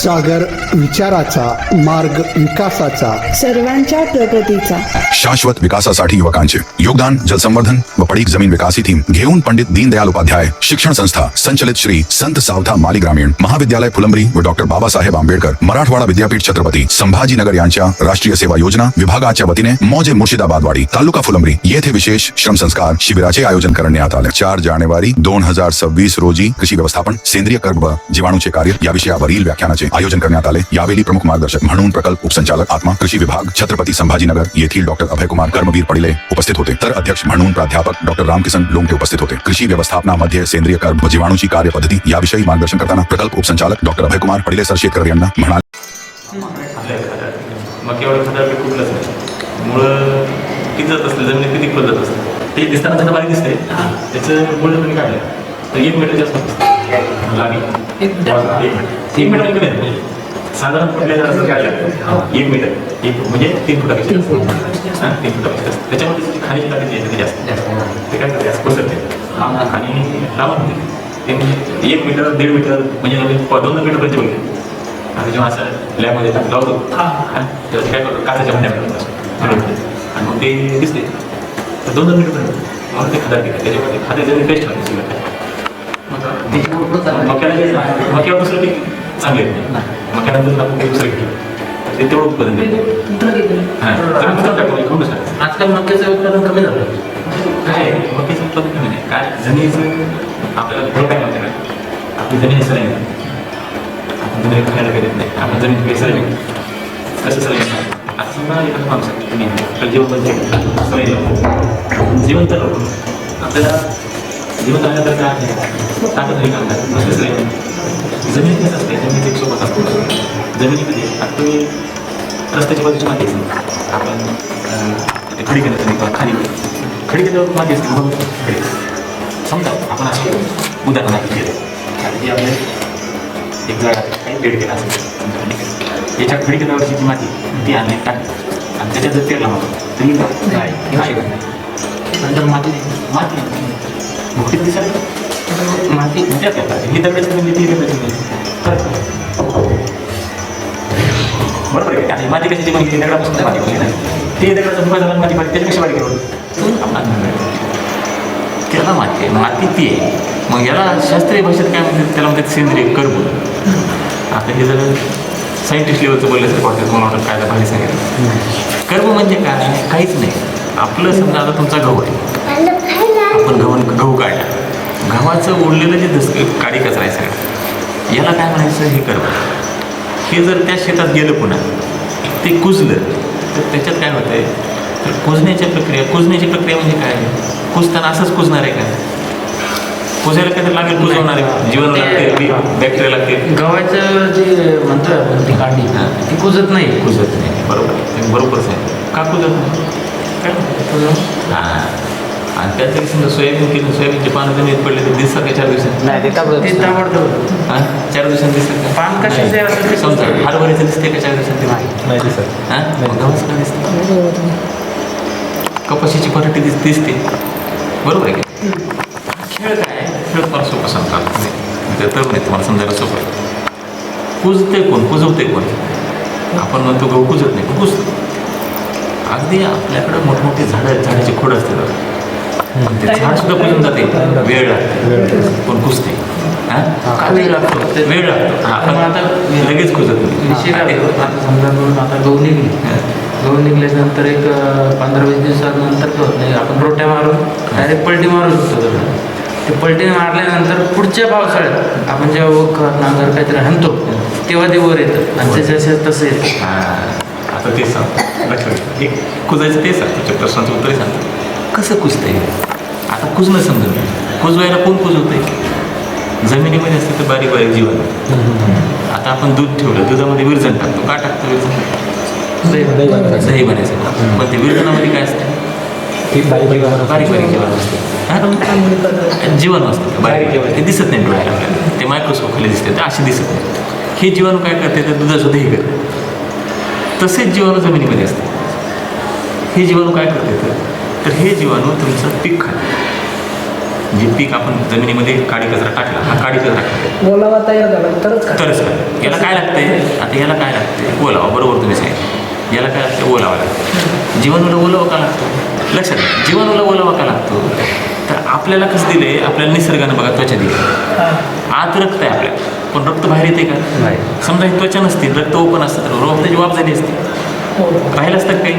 सागर विचाराचा, मार्ग विकासाचा, सर्वांच्या प्रगतीचा, शाश्वत विकासासाठी युवकांचे योगदान, जलसंवर्धन व पडीक जमीन विकास ही थीम घेऊन पंडित दीनदयाल उपाध्याय शिक्षण संस्था संचलित श्री संत सावधा माली ग्रामीण महाविद्यालय फुलंब्री व डॉक्टर बाबासाहेब आंबेडकर मराठवाडा विद्यापीठ छत्रपती संभाजीनगर यांच्या राष्ट्रीय सेवा योजना विभागाच्या वतीने मौजे मुर्शिदाबादवाडी तालुका फुलंब्री येथे विशेष श्रमसंस्कार शिबिराचे आयोजन करण्यात आले. 4 जानेवारी 2026 रोजी कृषी व्यवस्थापन, सेंद्रिय कर्ब व जीवाणूचे कार्य या विषयावरील व्याख्यानाचे आयोजन करण्यात आले. यावेळी प्रमुख मार्गदर्शक म्हणून प्रकल्प उपसंचालक आत्मा कृषी विभाग छत्रपती संभाजीनगर येथील डॉक्टर अभयकुमार कर्मवीर पडिले उपस्थित होते. तर अध्यक्ष म्हणून प्राध्यापक डॉक्टर रामकिसन लोंढे उपस्थित होते. कृषी व्यवस्थापनामध्ये सेंद्रिय कर्ब व जीवाणूची कार्यपद्धती याविषयी मार्गदर्शन करताना प्रकल्प उपसंचालक डॉक्टर अभयकुमार पडिले सर शेतकरी यांना म्हणाले, मग एवढं खतर पीक कुठलंच नाही. मुळं किती जात असते, जमिनीत किती खोल जात असतं, ते दिसताना त्याचं बारीक दिसते. त्याचं बोल्ड तुम्ही काढलं तर 1 मीटर जास्त लागेल. 1 मीटर कमी नाही, साधारण कुठल्या झाडाचं काढलं 1 मीटर, 1 म्हणजे 3 फुटापेक्षा 3 फुटापेक्षा जास्त. त्याच्यामध्ये खाली टाकायची आहे जास्त, ते काय करते जास्त पसरते आणि लांब होते. ते म्हणजे 1 मीटर 1.5 मीटर म्हणजे 2 मीटरपर्यंत बघितले. आणि जेव्हा असं लॅबमध्ये लावतो तेव्हा काय करतो, काचाच्या भांड्यामध्ये आणि मग ते दिसते तर 2 मीटरपर्यंत मग ते खदार केलं. त्याच्यामध्ये खाद्याची टेस्ट होते सगळं. मक्याला दुसरं पीक चांगले येत नाही. मक्यानंतर आपण काही दुसरं घेतलं ते तेवढं उत्पादन देतं. आजकाल मक्याचं उत्पादन कमी झालं. काय मक्याचं उत्पादन कमी नाही, काय जमिनीचं आपल्याला थोडं काय म्हणते काय, आपली जमीन सराई नाही, आपण जमिनी खायला काही देत नाही, आपण जमीन काही सराई कसं सराई आता समजा एखादा माणूस आहे, तुम्ही आपल्याला जेवण सराई लावतो, जीवन तर आपल्याला जीवन राहण्याचं काय आहे, ताकद नाही काम करत नसते सराई. जमिनीत कसं असते, जमिनीत एक सोबत असतो. जमिनीमध्ये आता तुम्ही रस्त्याच्या बाजूची माती असते, आपण खडी केलं तुम्ही किंवा खाली खडी केल्यावर माती असते खडी. समजा आपण असं उदाहरण केलं की आपले एक झाड काही पेड केला असेल, याच्या खडी केल्यावरची जी माती ती आणली टाकली आणि त्याच्यात जर तेल लावलं तरी काय नंतर माती मुक्ती दिसायला माती त्यात येतात. ही दगडाची म्हणजे ती दगडाची बरोबर आहे. आणि माती कशाची माहिती दगडापासून माती बनली नाही, ते दगडाचा मुखा झाला माती पाहिजे त्याच्यापेक्षा बारीक त्याला माती आहे, माती ती आहे. मग याला शास्त्रीय भाषेत काय म्हणतात, त्याला म्हणतात सेंद्रिय कर्ब. आता हे जर सायंटिस्ट लेवलचं बोललं तर वाटतं मला वाटतं काय भारी सांगायचं. कर्ब म्हणजे काय, काहीच नाही. आपलं समजा आता तुमचा गहू आहे, आपण गहू काढला, गव्हाचं उरलेलं जे काडी कचरा आहे सगळं, याला काय म्हणायचं, हे कर्ब. हे जर त्या शेतात गेलं पुन्हा ते कुजलं तर त्याच्यात काय होतं आहे, तर कुजण्याची प्रक्रिया म्हणजे काय, कुजताना असंच कुजणार आहे का, कुजायला काहीतरी लागेल, कुजवणार आहे, जीवन लागते, बॅक्टेरिया लागते. गव्हाचं जे म्हणतो आपण ती कांडी ती कुजत नाही. बरोबरच आहे. का कुजत नाही, काय हां. आणि त्याच जरी समजा सोयाबीन केलं, सोयाबीनचे पानं जमिनीत पडले तर दिसतात का 4 दिवसात नाही, ते ताबडतोब हां 4 दिवसांनी दिसतात. पान कशाचे असं ते समजा हरभऱ्याचं दिसते का 4 दिवसांनी नाही दिसत. हां गव्हाचं का दिसतं, कपाशीची पराठी दिसते. बरोबर आहे का. खेळ काय आहे, खेळ फार सोपं सांगतात तर नाही तुम्हाला समजायला सोपं आहे. कुजते कोण, कुजवते कोण. आपण म्हणतो गहू कुजत नाही, कुजतो. अगदी आपल्याकडं मोठमोठी झाडाची खोड असते बघा, ते झाड सुद्धा कुजून जाते, वेळ लागते पण कुजते. वेळ लागतो आपण आता लगेच कुजत नाही. आता समजा आता गहू निघल्यानंतर एक 15-20 दिवसानंतर होत नाही, आपण रोट्या मारून डायरेक्ट पलटी मारू शकतो. ते पलटी मारल्यानंतर पुढच्या पावसाळ्यात आपण जेव्हा नांगर काहीतरी हाणतो तेव्हा ते वर येतं आणि त्याच्या तसं येतं. आता तेच सांगतो, लक्षात एक कुजायचं ते सांगतो, तुमच्या प्रश्नाचं उत्तरही सांगतो कसं कुजतंय. आता कुजणं समजून कुजवायला कोण कुजवतंय, जमिनीमध्ये असते तर बारीक बारीक जीवन. आता आपण दूध ठेवलं, दुधामध्ये विरजण टाकतो, का टाकतो विरजण, दही बनायचं. पण ते विरजनामध्ये काय असतं, बारीक बारीक जीवन असते, जीवन असतं बारीक जीवन, ते दिसत नाही डोळ्याला आपल्याला, ते मायक्रोस्कोप खाली दिसते, ते असे दिसत नाही. हे जीवाणू काय करते, तर दुधाचं दही करते. तसेच जीवाणू जमिनीमध्ये असते. हे जीवाणू काय करते, तर हे जीवाणू तुमचं पीक खाते. जे पीक आपण जमिनीमध्ये काडी कचरा टाकला, हा काडी कचरा टाकला ओलावा तयार झाला तरच खा. तरच काय याला काय लागतंय, आता याला काय लागतंय, ओलावा. बरोबर तुम्ही सांगितलं, याला काय लागतं, ओलावा लागतं. जीवाणूला ओलावा का लागतो, लक्षात घ्या, जीवाणूला ओलावा का लागतो, तर आपल्याला कसं दिले, आपल्याला निसर्गानं बघा त्वचा दिली, आत रक्त आहे आपल्याला, पण रक्त बाहेर येते का नाही. समजा ही त्वचा नसती, रक्त ओपन असतं तर रक्ताची वाफ झाली असती, राहिलं असतं काही.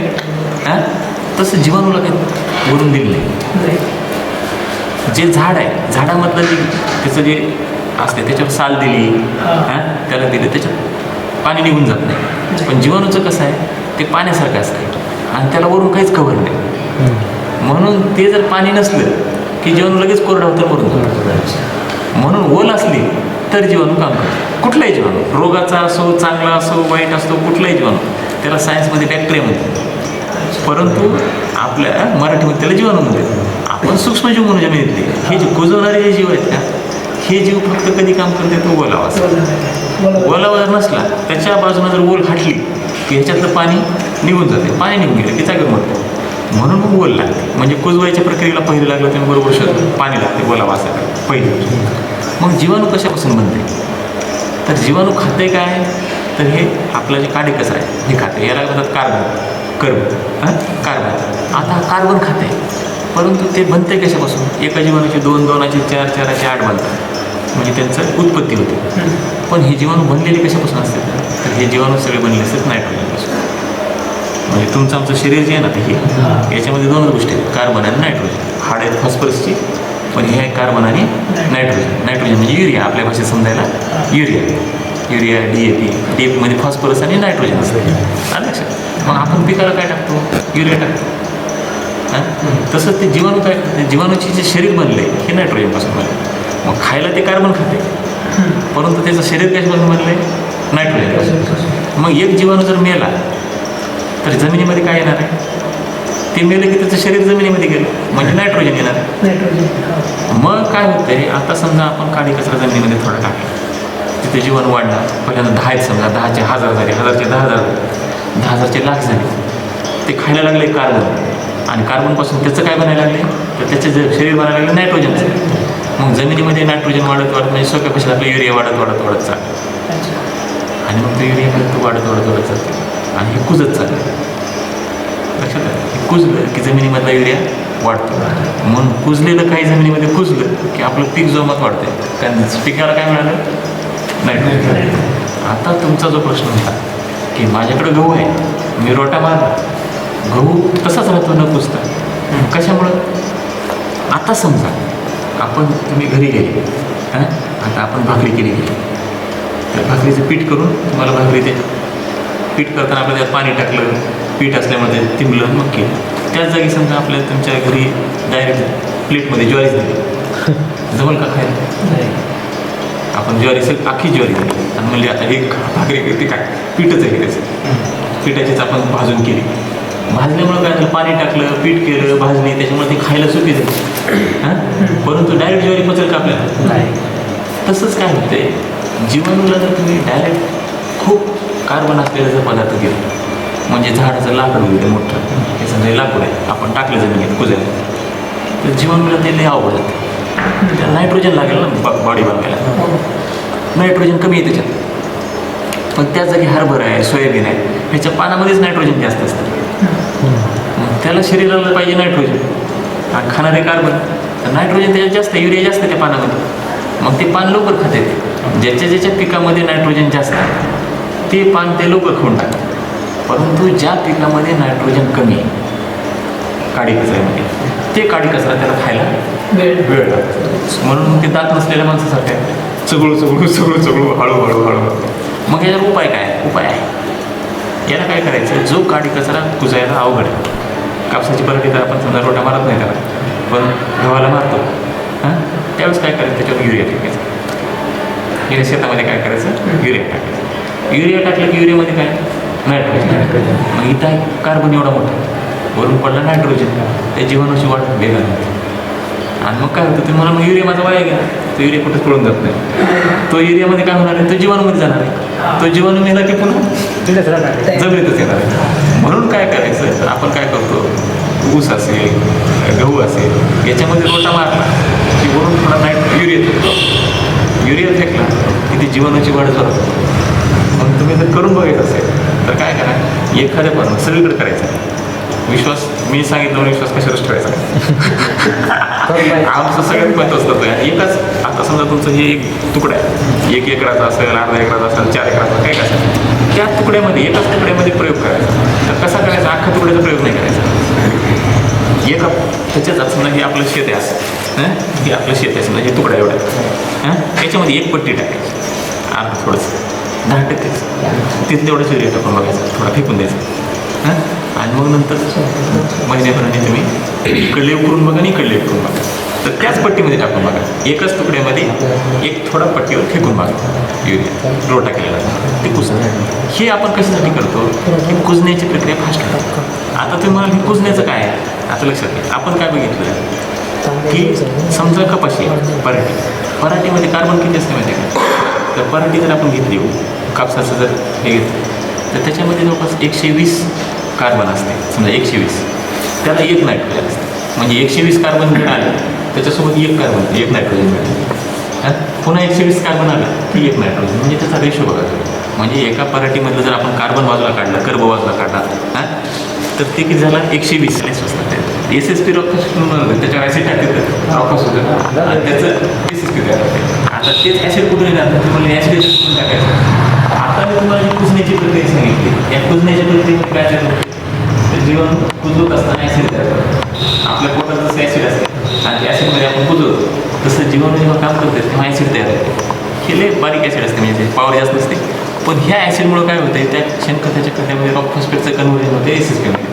हां, तसं जीवाणूला काही वरून दिलं नाही. जे झाड आहे, झाडामधलं जे त्याचं जे असते त्याच्यावर साल दिली, हां त्याला दिले, त्याच्यात पाणी निघून जात नाही. पण जीवाणूचं कसं आहे, ते पाण्यासारखं असतं आणि त्याला वरून काहीच कव्हर नाही. म्हणून ते जर पाणी नसलं की जीवाणू लगेच कोरडा होतं, मरून जातं. म्हणून ओल असली तर जीवाणू काम करतो. कुठलाही जीवाणू, रोगाचा असो, चांगला असो, वाईट असतो, कुठलाही जीवाणू, त्याला सायन्समध्ये बॅक्टेरिया म्हणतात, परंतु आपल्या मराठीमध्ये त्याला जीवाणू म्हणतात. आपण सूक्ष्मजीव म्हणून जमिनीतले हे जे कुजवणारे जे जीव आहेत का, हे जीव फक्त कधी काम करते, तो ओलावा असतो. ओलावा जर नसला, त्याच्या बाजूने जर ओल हाटली की ह्याच्यातलं पाणी निघून जाते, पाणी निघून गेलं की जागेवर मरतो. म्हणून मग ओल लागते. म्हणजे कुजवायच्या प्रक्रियेला पहिलं लागलं तुम्ही बरोबर शोध, पाणी लागते ओलावा असायला पहिलं. मग जीवाणू कशापासून बनते, तर जीवाणू खाते काय, तर हे आपलं जे काडी कसं आहे हे खाते, याला म्हणतात कार्बन. आता कार्बन खाते, परंतु ते बनते कशापासून, एका जीवाणूचे 2, 2चे 4, 4चे 8 बनतात, म्हणजे त्यांचं उत्पत्ती होते. पण हे जीवाणू बनलेले कशापासून असते, तर हे जीवाणू सगळे बनले असतात नायट्रोजनपासून. म्हणजे तुमचं आमचं शरीर जे आहे ना, ते हे याच्यामध्ये 2 गोष्टी आहेत, कार्बन आणि नायट्रोजन. हाड आहेत फॉस्फरसची, पण हे आहे कार्बन आणि नायट्रोजन. नायट्रोजन म्हणजे युरिया, आपल्या भाषेत समजायला युरिया DAP मध्ये फॉस्फरस आणि नायट्रोजन असतं, आलं लक्षात. मग आपण पिकाला काय टाकतो, युरिया टाकतो. तसंच ते जीवाणू काय करते, जीवाणूची जे शरीर बनले हे नायट्रोजनपासून बनले. मग खायला ते कार्बन खाते, परंतु त्याचं शरीर कशापासून बनले, नायट्रोजन. मग एक जीवाणू जर मेला तर जमिनीमध्ये काय येणार आहे, ते मेलं की त्याचं शरीर जमिनीमध्ये गेलं, म्हणजे नायट्रोजन येणार. मग काय होतंय, आता समजा आपण काडी कचरा जमिनीमध्ये थोडा टाकला, तिथे जीवन वाढला, पहिल्यांदा 10 आहेत समजा, 10चे 1000 झाले, 1000चे 10,000, 10,000चे लाख झाले. ते खायला लागले कार्बन, आणि कार्बनपासून त्याचं काय बनायला लागले, तर त्याचं जे शरीर बनायला लागलं नायट्रोजनचं. मग जमिनीमध्ये नायट्रोजन वाढत म्हणजे सोप्या कशात आपलं युरिया वाढत चालतं, आणि मग ते युरिया वाढत चालतं, आणि हे कुजत चालतं. लक्षात आलं, हे कुजलं की जमिनीमधला युरिया वाढतो. म्हणून कुजलेलं काही जमिनीमध्ये कुजलं की आपलं पीक जोमात वाढते, कारण पिकाला काय मिळालं, नायट्रोजन. आता तुमचा जो प्रश्न होता की माझ्याकडे गहू आहे, मी रोटा मारला, गहू तसाच राहतो न कुजता, कशामुळं. आता समजा तुम्ही घरी गेले, आता आपण भाकरी केली गेली, तर भाकरीचं पीठ करून तुम्हाला भाकरी ते पीठ करताना आपण त्यात पाणी टाकलं, पीठ असल्यामुळे ते तिंबलं, मग केलं. त्याच जागी समजा आपल्याला तुमच्या घरी डायरेक्ट प्लेटमध्ये ज्वारीच दिली, जमल का खायला, आपण ज्वारीचं अख्खी ज्वारी दिली आणि म्हणजे आता एक भाकरी करते काय, पीठच आहे त्याचं, पिठाचीच आपण भाजून केली. भाजल्यामुळं काय झालं, पाणी टाकलं, पीठ केलं, भाजली, त्याच्यामुळे ती खायला सोपी झाली. परंतु डायरेक्ट ज्वारी पचल का आपल्याला, नाही. तसंच काय होतंय, जीवाणूला जर तुम्ही डायरेक्ट खूप कार्बन असलेला जर पदार्थ दिला, म्हणजे झाडाचं लाकूड वगैरे मोठं, हे समजा लाकूड आहे, आपण टाकलं जमिनीत कुजायला, तर जीवाणूला ते लय अवघड जातं. त्याला नायट्रोजन लागेल ना बॉडी बनवायला, नायट्रोजन कमी आहे त्याच्यात. पण त्या जागी हरभरा आहे, सोयाबीन आहे, ह्याच्या पानामध्येच नायट्रोजन जास्त असतं. त्याला शरीराला पाहिजे नायट्रोजन, आणि खाणारे कार्बन, तर नायट्रोजन त्याच्यात जास्त, युरिया जास्त त्या पानामध्ये. मग ते पान लवकर खात येते, ज्याच्या पिकामध्ये नायट्रोजन जास्त आहे ते पान ते लवकर खाऊन टाकतात. परंतु ज्या पिकामध्ये नायट्रोजन कमी आहे, काडी कचऱ्यामध्ये, ते काडी कचरा त्याला खायला वेळ लागतो. म्हणून ते दात नसलेल्या माणसासारखं आहे, चगळू हळूहळू. मग याच्यावर उपाय आहे, याला काय करायचं, जो काडी कचरा कुजायला अवघड आहे, कापसाची पराठी तर आपण समजा रोटा मारत नाही त्याला, पण गव्हाला मारतो, त्यावेळेस काय करायचं, त्याच्यावर युरिया टाकायचं. या शेतामध्ये काय करायचं, युरिया टाकायचं. युरिया टाकलं की युरियामध्ये काय, नायट्रोजन. मग इथं आहे कार्बन एवढा मोठा, वरून पडला नायट्रोजन, त्या जीवाणूची वाढ वेगाने होते. आणि मग काय होतं, तुम्ही मला मग युरिया माझा वाया गेला, तो युरिया कुठेच पळून जात नाही, तो युरियामध्ये काय होणार आहे, तो जीवाणूमध्ये जाणार आहे, तो जीवाणू मेला की पुन्हा जमिनीतच येणार आहे. म्हणून काय करायचं, आपण काय करतो, ऊस असेल, गहू असेल, याच्यामध्ये रोटा मारला की वरून थोडा नाईट युरिया फेकला की ती जीवाणूची वाढ होते. मग तुम्ही जर करून बघायचं असेल तर काय करा, एखाद्या पण सगळीकडे करायचं. विश्वास मी सांगितलं विश्वास कशावरच ठेवायचा. आमचं सगळ्यात महत्त्व असतं एकच. आता समजा तुमचं हे एक तुकडा आहे, 1 एकराचा असेल, अर्धा एकराचा असेल, 4 एकराचा, काय असेल, त्या तुकड्यामध्ये एकाच तुकड्यामध्ये प्रयोग करायचा. तर कसा करायचा, अख्खा तुकड्याचा प्रयोग नाही करायचा. एका त्याच्यात समजा हे आपलं शेत आहे असं, हे आपलं शेत आहे समजा, हे तुकडा एवढा, त्याच्यामध्ये एक पट्टी टाकायची, अर्ध थोडंसं 10% तिथं तेवढं युरिया टाकून बघायचं, थोडा फेकून द्यायचं. आणि मग नंतर महिन्याभराने तुम्ही इकडले उकरून बघा आणि इकडले उकरून बघा. तर त्याच पट्टीमध्ये टाकून बघा, एकच तुकड्यामध्ये एक थोडा पट्टीवर फेकून बघा युरिया रोटा केलेला, ते कुजणं. हे आपण कशासाठी करतो की कुजण्याची प्रक्रिया फास्ट करतो. आता तुम्ही म्हणाल की कुजण्याचं काय आहे, आता लक्षात घ्या. आपण काय बघितलं की समजा कपाशी पराठीमध्ये कार्बन किती असते माहिती आहे का? तर पराठी जर आपण घेतली कापसाचं जर हे घेतलं तर त्याच्यामध्ये जवळपास 120 कार्बन असते. समजा 120, त्याला 1 नायट्रोजन असते. म्हणजे 120 कार्बन मिळाले त्याच्यासोबत 1 कार्बन 1 नायट्रोजन मिळाले. पुन्हा 120 कार्बन आलं की 1 नायट्रोजन. म्हणजे त्याचा रेशो बघा. म्हणजे एका पराठीमधलं जर आपण कार्बन बाजूला काढला, कर्ब बाजूला काढला, तर ते किती झाला 120 असतात. SSP रॉकॉस त्याच्यावर ॲसिड टाकतात, रॉकॉस होतं आणि त्याचं SSP तयार होते. आता तेच ॲसिड कुठून येणार, तुम्हाला ॲसिड टाकायचं. आता मी तुम्हाला जी कुजण्याची प्रक्रिया सांगितली, या कुजण्याच्या प्रक्रियेमध्ये काय झालं, तर जीवन कुजवत असताना ॲसिड तयार करतो. आपल्या पोटात जसं ॲसिड असते आणि त्या ॲसिडमध्ये आपण कुजवतो, तसं जीवन जेव्हा काम करते तेव्हा ॲसिड तयार होते. हे लय बारीक ॲसिड असते, म्हणजे पॉवर जास्त नसते. पण ह्या ॲसिडमुळे काय होतं, त्या शेणखताच्या खड्ड्यामध्ये रॉक फॉस्फेटचं कन्व्हर्जन होते SSPमध्ये.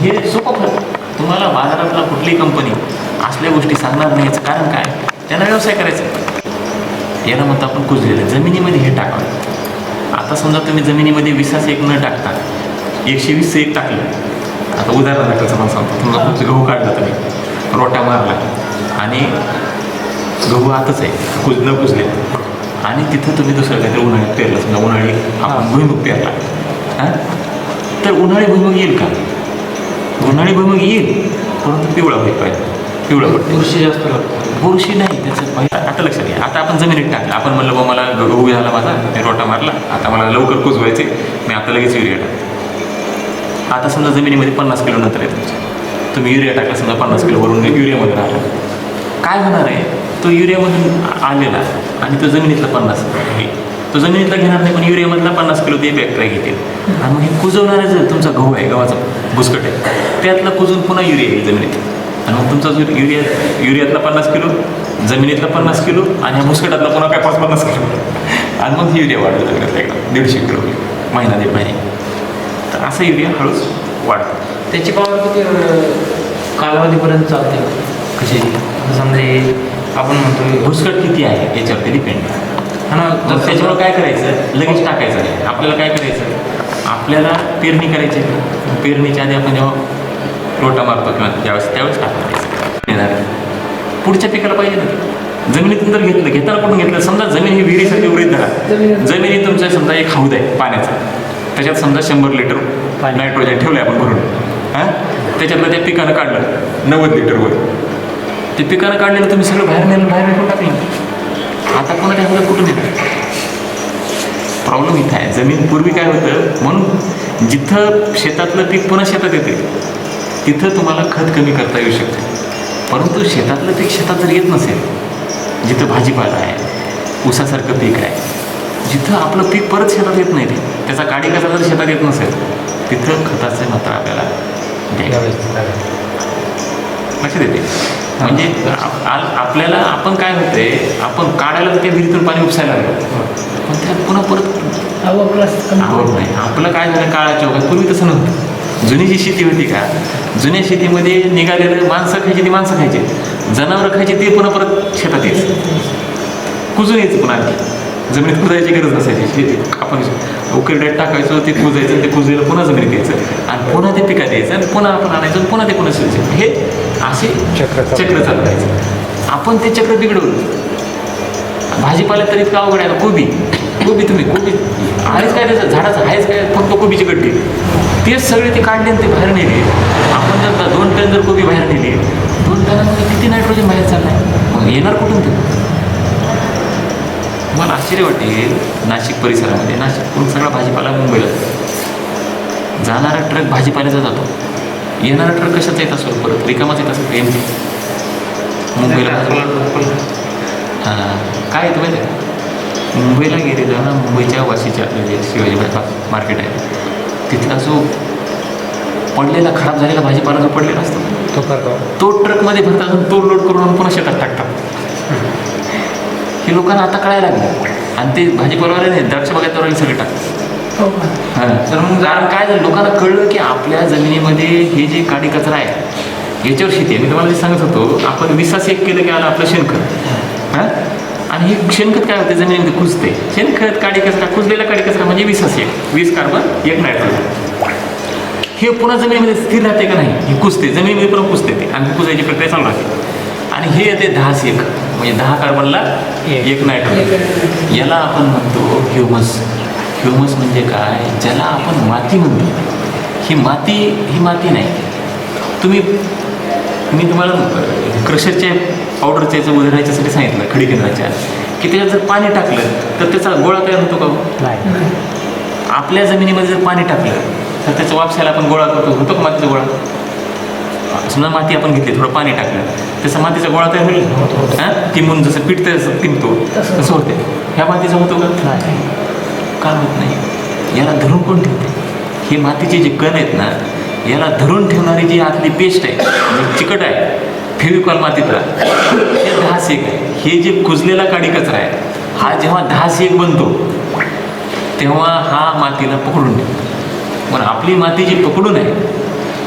हे सोपं फरक. तुम्हाला बाजारातला कुठलीही कंपनी असल्या गोष्टी सांगणार नाही. याचं कारण काय, त्यांना व्यवसाय करायचा. याला म्हणतो आपण कुजलेलं. जमिनीमध्ये हे टाकावं. आता समजा तुम्ही जमिनीमध्ये 20 एक न टाकता 120 एक टाकलं. आता उदाहरणार्थ तुम्हाला सांगतो, समजा तुमचं गहू काढला, तुम्ही रोटा मारला आणि गहू आतच आहे, न कुजले, आणि तिथं तुम्ही दुसरं काहीतरी उन्हाळ्यात पेरलं. समजा उन्हाळी आपण भुईमुग पेरला, तर उन्हाळी भुईमुग येईल का? उन्हाळी भुईमुग येईल, परंतु पिवळा होईल पाहिजे. पिवळा पडते, बुरशी जास्त लागते. बुरशी नाही त्याचं पाहिजे. आता लक्षात घ्या, आता आपण जमिनीत टाकलं. आपण म्हणलं बा मला गहू झाला माझा, मी रोटा मारला, आता मला लवकर कुजवायचे, मी आता लगेच युरिया टाकतो. आता समजा जमिनीमध्ये 50 किलो नंतर आहे तुमचं, तुम्ही युरिया टाकला समजा 50 किलो वरून युरियामध्ये राहिला. काय होणार आहे, तो युरियामधून आलेला आणि तो जमिनीतला 50 तो जमिनीतला घेणार नाही, पण युरियामधला 50 किलो ते बॅक्टेरिया घेतील. आणि मग हे कुजवणारे जर तुमचा गहू आहे, गव्हाचा भुसकट आहे, त्यातला कुजून पुन्हा युरिया येईल जमिनीत. आणि मग तुमचा जो युरियातला 50 किलो, जमिनीतला 50 किलो आणि ह्या भुसकटातला पुन्हा काय 50 किलो, आणि मग युरिया वाढतो जमिनीतला एकदम 150 किलो होईल महिना 1.5 महिने. तर असं युरिया हळूच वाढतो. त्याची पावर किती कालावधीपर्यंत चालते कशी? समजा आपण म्हणतो भुसकट किती आहे याच्यावरती डिपेंड. हा ना. तर त्याच्यावर काय करायचं, लगेच टाकायचं नाही. आपल्याला काय करायचं, आपल्याला पेरणी करायची. पेरणीच्या आधी आपण जेव्हा रोटा मारतो किंवा त्यावेळेस टाकायचं येणार. पुढच्या पिकाला पाहिजे ना. जमिनीतून जर घेताना कुठून घेतलं, समजा जमीन ही विहिरीसाठी उघडीत धरा. जमिनीत तुमच्या समजा एक हौद आहे पाण्याचा, त्याच्यात समजा 100 लिटर नायट्रोजन ठेवलं आपण भरून, त्याच्यातलं त्या पिकानं काढलं 90 लिटरवर. ते पिकानं काढलेलं तुम्ही सगळं बाहेर निघून टाकलं. आता कोणा हौदात कुठून येतं? प्रॉब्लेम इथं आहे. जमीन पूर्वी काय होतं, म्हणून जिथं शेतातलं पीक पुन्हा शेतात येते तिथं तुम्हाला खत कमी करता येऊ शकते. परंतु शेतातलं पीक शेतात जर येत नसेल, जिथं भाजीपाला आहे, ऊसासारखं पीक आहे, जिथं आपलं पीक परत शेतात येत नाही, त्याचा काडी कसा जर शेतात येत नसेल, तिथं खताचं मात्र आपल्याला लक्षात येते. म्हणजे आपल्याला आपण काय होते, आपण काढायला तर त्या विहिरीतून पाणी उपसायला लागलो, पण त्यात पुन्हा परत आवड नाही. आपलं काय झालं, काळाच्या ओघात पूर्वी तसं नव्हतं. जुनी जी शेती होती का, जुन्या शेतीमध्ये निघालेलं माणसं खायची ती माणसं खायची, जनावरं खायची ते पुन्हा परत शेतात यायचं, कुजून यायचं. पुन्हा जमिनीत कुजायची गरज नसायची. शेती आपण उकरड्यात टाकायचं, ते कुजायचं, ते कुजायला पुन्हा जमिनीत यायचं आणि पुन्हा ते पिकात यायचं आणि पुन्हा आपण आणायचं, पुन्हा ते पुन्हा शिजायचं. हे असे चक्र चालवायचं. आपण ते चक्र बिघडवलं. भाजीपाल्यात तर इतकं अवघड आहे. कोबी तुम्ही आहेच काय त्याचं झाडाचं आहेच काय फक्त कोबीची गड्डी, तेच सगळे ते काढले आणि ते बाहेर नेले. आपण जर 2 टन जर कोबी बाहेर नेली, 2 टनामध्ये किती नायट्रोजन बाहेर चाललाय, मग येणार कुठून ते? मला आश्चर्य वाटेल, नाशिक परिसरामध्ये नाशिककडून सगळा भाजीपाला मुंबईला जातो. जाणारा ट्रक भाजीपाल्याचा जातो, येणारा ट्रक कशाचा येत असतो, परत रिकामाच येत असतो एम मुंबईला. काय येतं माहिती आहे, मुंबईला गेलेलं ना, मुंबईच्या वाशीच्या जे शिवाजी बायपास मार्केट आहे तिथला जो पडलेला खराब झालेला भाजीपाला जो पडलेला असतो तो ट्रकमध्ये भरतात, तो लोड करून पुन्हा शेतात टाकतात. हे लोकांना आता कळायला लागलं आणि ते भाजीपालवाले नाही, द्राक्ष बागायतवाले सगळे टाकतात. हां, तर मग कारण काय झालं, लोकांना कळलं की आपल्या जमिनीमध्ये हे जे काडी कचरा आहे याच्यावर शेती आहे. मी तुम्हाला जे सांगत होतो, आपण 20 एक केलं की आलं आपलं शेणखत. हां, आणि हे शेणखत काय होते, जमिनीमध्ये कुजते. शेणखत काडी कचरा, कुजलेला काडी कचरा म्हणजे 20 कार्बन 1 नायट्रोजन. हे पुन्हा जमिनीमध्ये स्थिर राहते का नाही, हे कुजते, जमिनीमध्ये पुन्हा कुजते ते आणि कुजायची प्रक्रिया चालू राहते. आणि हे येते 10 म्हणजे 10 कार्बनला 1 नायट्रोजन. याला आपण म्हणतो ह्युमस. ह्युमस म्हणजे काय, ज्याला आपण माती म्हणतो. ही माती नाही. मी तुम्हाला क्रशरच्या पावडरच्या याचं उदाहरण याच्यासाठी सांगितलं, खडी केंद्राच्या, की त्याच्यात जर पाणी टाकलं तर त्याचा गोळा तयार होतो का? नाही. आपल्या जमिनीमध्ये जर पाणी टाकलं तर त्याचा वापसायला आपण गोळा करतो, होतो का मातीचा गोळा? समजा माती आपण घेतली, थोडं पाणी टाकलं, त्याचा मातीचा गोळा तयार होईल. हां, किंबून जसं पीठ तयार किंबतो तसं होते. ह्या मातीचा होतो का? का होत नाही? याला धरून कोण ठेवते? हे मातीचे जे कण आहेत ना, याला धरून ठेवणारी जी आतली पेस्ट आहे, म्हणजे चिकट आहे, फेविकॉल मातीतला, हे 10 आहे. हे जे कुजलेला काडी कचरा आहे, हा जेव्हा 10 बनतो तेव्हा हा मातीला पकडून ठेवतो. पण आपली माती जी पकडून आहे,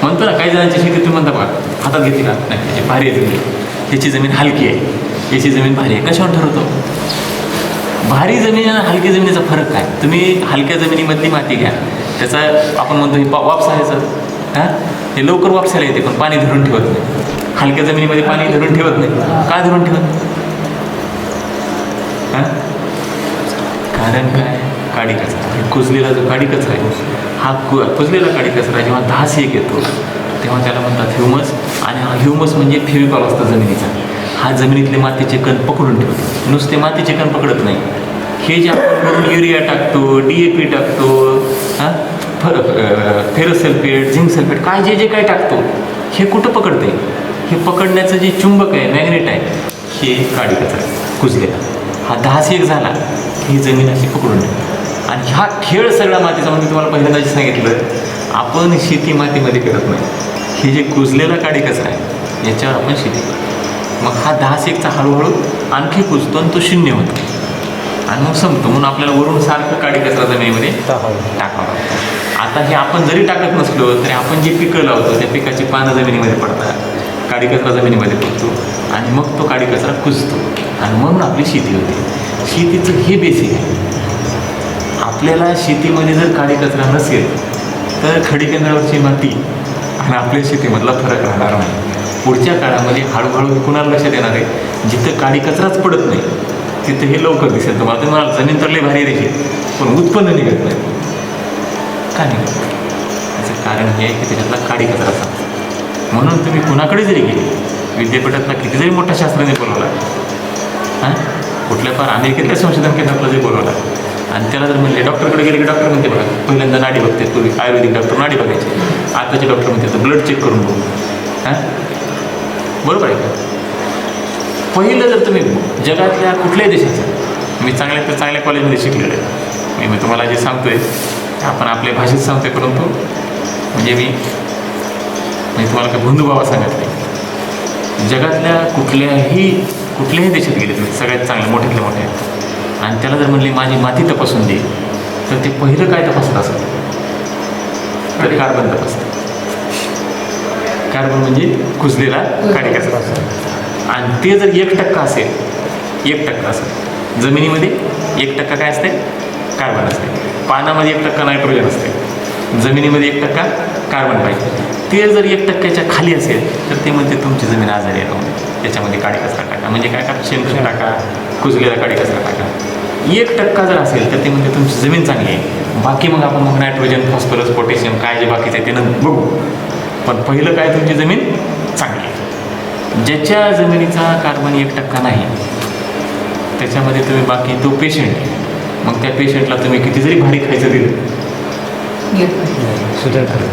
म्हणतो ना काही जणांची शेती तुम्ही म्हणता बघा, हातात घेतली का नाही, त्याची भारी आहे जमीन, त्याची जमीन हलकी आहे, याची जमीन भारी आहे. कशावर ठरवतो? भारी जमीन आणि हलकी जमिनीचा फरक काय? तुम्ही हलक्या जमिनीमधली माती घ्या, त्याचा आपण म्हणतो हे वापसायचं. हां, हे लवकर वापसायला येते पण पाणी धरून ठेवत नाही. हलक्या जमिनीमध्ये पाणी धरून ठेवत नाही. का धरून ठेवत नाही? हां, कारण काय, काडी कचरा, कुजलेला जो काडी कचरा आहे, हा कुजलेला काडी कचरा जेव्हा 10 येतो तेव्हा त्याला म्हणतात ह्युमस. आणि हा ह्युमस म्हणजे फेविकॉल असतं जमिनीचा. हा जमिनीतले मातीचे कण पकडून ठेवतो. नुसते मातीचे कण पकडत नाही, हे जे आपण करून युरिया टाकतो, DAP टाकतो, हां, फेरस सल्फेट, झिंक सल्फेट, काय जे काय टाकतो, हे कुठं पकडते? हे पकडण्याचं जे चुंबक आहे, मॅग्नेट आहे, हे काडी कचरा कुजलेला. हा 10 झाला ही जमीन अशी पकडून ठेवते. आणि हा खेळ सगळा मातीचा, म्हणजे तुम्हाला पहिल्यांदा सांगितलं, आपण शेती मातीमध्ये करत नाही. हे जे कुजलेला काडी कचरा आहे याच्यावर आपण शेती करतो. मग हा 10 हळूहळू आणखी कुजतो आणि तो 0 होतो आणि मग संपतो. म्हणून आपल्याला वरून सारखं काडी कचरा जमिनीमध्ये टाकावं लागतं. आता हे आपण जरी टाकत नसलो तरी आपण जे पिकं लावतो त्या पिकाची पानं जमिनीमध्ये पडतात, काडी कचरा जमिनीमध्ये पडतो आणि मग तो काडी कचरा कुजतो आणि म्हणून आपली शेती होते. शेतीचं हे बेसिक आहे. आपल्याला शेतीमध्ये जर काडी कचरा नसेल तर खडी केंद्रावरची माती आणि आपल्या शेतीमधला फरक राहणार नाही. पुढच्या काळामध्ये हळूहळू कुणाला लक्षात येणार आहे, जिथं काडी कचराच पडत नाही तिथं हे लवकर दिसेल तुम्हाला. तुम्हाला जमीन तर लई भारी देखील पण उत्पन्न निघत नाही. का निघत? याचं कारण हे आहे की त्याच्यातला काडी कचरा असतो. म्हणून तुम्ही कुणाकडे जरी गेले, विद्यापीठातला किती जरी मोठा शास्त्रज्ञ बोलवला, हां, कुठल्या फार अमेरिकेतल्या संशोधन केंद्रातला जे बोलवला आणि त्याला जर म्हणले डॉक्टरकडे गेले की डॉक्टर म्हणते बघा, पहिल्यांदा नाडी बघते, पूर्वी आयुर्वेदिक डॉक्टर नाडी बघायचे, आताचे डॉक्टर म्हणते ब्लड चेक करून बघू. हां, बरोबर आहे का? पहिलं जर तुम्ही जगातल्या कुठल्याही देशाचं, मी चांगल्या कॉलेजमध्ये शिकलेलं आहे, मी तुम्हाला जे सांगतो आहे आपण आपल्या भाषेत सांगतो आहे, परंतु म्हणजे मी तुम्हाला काय बंधुभावा सांगत नाही. जगातल्या कुठल्याही देशात गेले तुम्ही, सगळ्यात चांगले मोठ्यातले मोठे, आणि त्याला जर म्हणले माझी माती तपासून दे, तर ते पहिलं काय तपासत असेल तर कार्बन तपासतं. कार्बन म्हणजे कुजलेला काडी कचरा. आणि ते जर 1% असेल, 1% असेल, जमिनीमध्ये 1% काय असते? कार्बन असते. पानामध्ये 1% नायट्रोजन असते, जमिनीमध्ये 1% कार्बन पाहिजे. ते जर 1%च्या खाली असेल तर ते म्हणते तुमची जमीन आजारी आहे, त्याच्यामध्ये काडी कचरा टाका. म्हणजे काय का, शेणखत टाका, कुजलेला काडी कचरा टाका. 1% जर असेल तर ते म्हणजे तुमची जमीन चांगली आहे. बाकी मग आपण मग नायट्रोजन, फॉस्फरस, पोटॅशियम काय जे बाकीचं आहे ते नंतर बघू. पण पहिलं काय, तुमची जमीन चांगली आहे. ज्याच्या जमिनीचा कार्बन 1% नाही त्याच्यामध्ये तुम्ही बाकी तो पेशंट आहे, मग त्या पेशंटला तुम्ही किती जरी भारी खायचं दिलं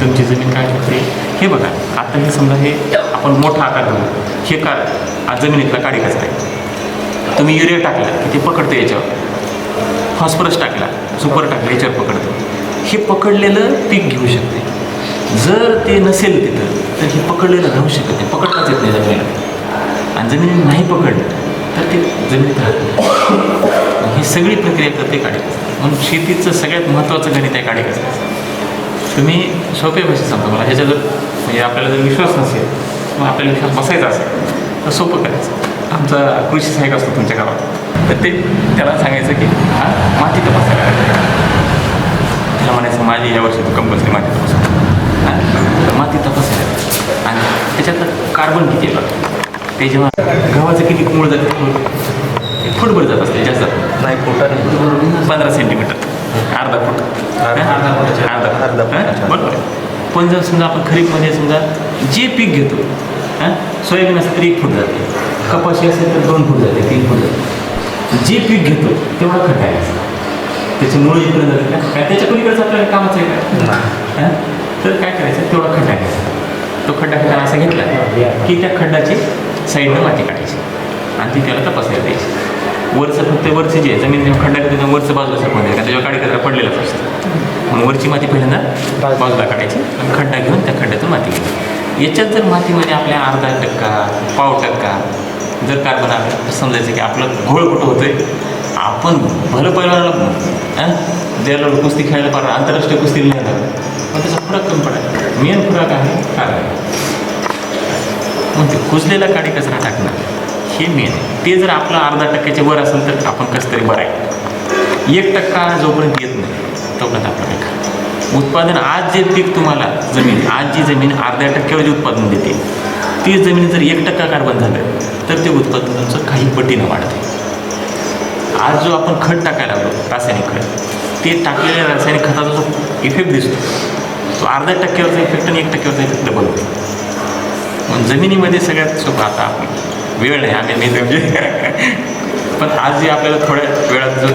तुमची जमीन काय होते हे बघा. आता हे समजा हे आपण मोठा आकार घेऊ, हे जमिनीतला काडी कचरा आहे. तुम्ही युरिया टाकला की ते पकडतं याच्यावर, फॉस्फरस टाकला, सुपर टाकला याच्यावर पकडतं. हे पकडलेलं पीक घेऊ शकते. जर ते नसेल तिथं तर हे पकडलेलं राहू शकत नाही, पकडताच येत नाही जमिनीला. आणि जमिनीने नाही पकडलं तर ते जमिनीत राहत नाही. ही सगळी प्रक्रिया करते काडी कचरा. म्हणून शेतीचं सगळ्यात महत्त्वाचं गणित आहे काडी कचरा. तुम्ही सोप्या भाषेत सांगतो मला, ह्याच्या जर म्हणजे आपल्याला जर विश्वास नसेल किंवा आपल्याला विश्वास बसायचा असेल तर सोपं करायचं. आमचा कृषी सहाय्यक असतो तुमच्या गावात, तर ते त्याला सांगायचं की हा माती तपासायला त्याला म्हणायचं माझी यावर्षी तू कंपल्सरी माती तपासा. हां, तर माती तपासायला आणि त्याच्यातलं कार्बन किती लागतं ते जेव्हा गव्हाचं किती मूळ जातं ते फुटभर जात असते, जास्त नाही फुटाने 15 सेंटीमीटर, अर्धा फूट, अर्धा बरोबर आहे. पण जर समजा आपण खरीपमध्ये समजा जे पीक घेतो, हां सोयाबीन असेल तर 1 फूट जाते, कपाशी असेल तर 2 फूट जाते, 3 फूट जाते. जे पीक घेतो तेवढा खड्डा आहे, त्याची मुळं जिकडे जाते का काय त्याच्या पलीकडचं आपल्याला कामच आहे का? हां, तर काय करायचं, तेवढा खड्डा घ्यायचा. तो खड्डा खड्डा असा घेतला की त्या खड्डाची साईडनं माती काढायची आणि ती त्याला तपासायला द्यायची. वरचं फक्त वरची जी आहे जमीन जेव्हा खड्डा करते तेव्हा वरचं बाजूला सरपण का त्याच्यावर काडी कचरा पडलेलाच असतं. म्हणून वरची माती पहिल्यांदा बाजूला काढायची आणि खड्डा घेऊन त्या खड्ड्यातून माती घ्यायची. याच्यात जर मातीमध्ये आपल्या 0.5%, 1/4% जर कार्बन आलं तर समजायचं की आपलं घोळ कुठं होतं आहे. आपण भलं पहिला ज्याला कुस्ती खेळायला पाहिजे आंतरराष्ट्रीय कुस्तीला नाही झालं पण त्याचा खुराक कमी पडायला. मेन खुराक आहे कार्बन. मग ते कुजलेला काडी कचरा टाकणं हे मेन आहे. ते जर आपलं 0.5% वर असेल तर आपण कसं तरी बरं आहे. 1% जोपर्यंत येत नाही तोपर्यंत आपलं काय खरं. उत्पादन आज जे पीक तुम्हाला जमीन, आज जी जमीन 0.5% जे उत्पादन देते तीच जमीन जर 1% कार्बन झालं तर ते उत्पादन तुमचं काही पटीनं वाढतं. आज जो आपण खत टाकायला लागलो रासायनिक खत, ते टाकलेल्या रासायनिक खताचा जो इफेक्ट दिसतो तो 0.5%वरचा इफेक्ट आणि 1%वरचा इफेक्ट डबल होतो. मग जमिनीमध्ये सगळ्यात सोपं आता वेळ नाही आम्ही नाही म्हणजे पण आज जे आपल्याला थोड्या वेळात जर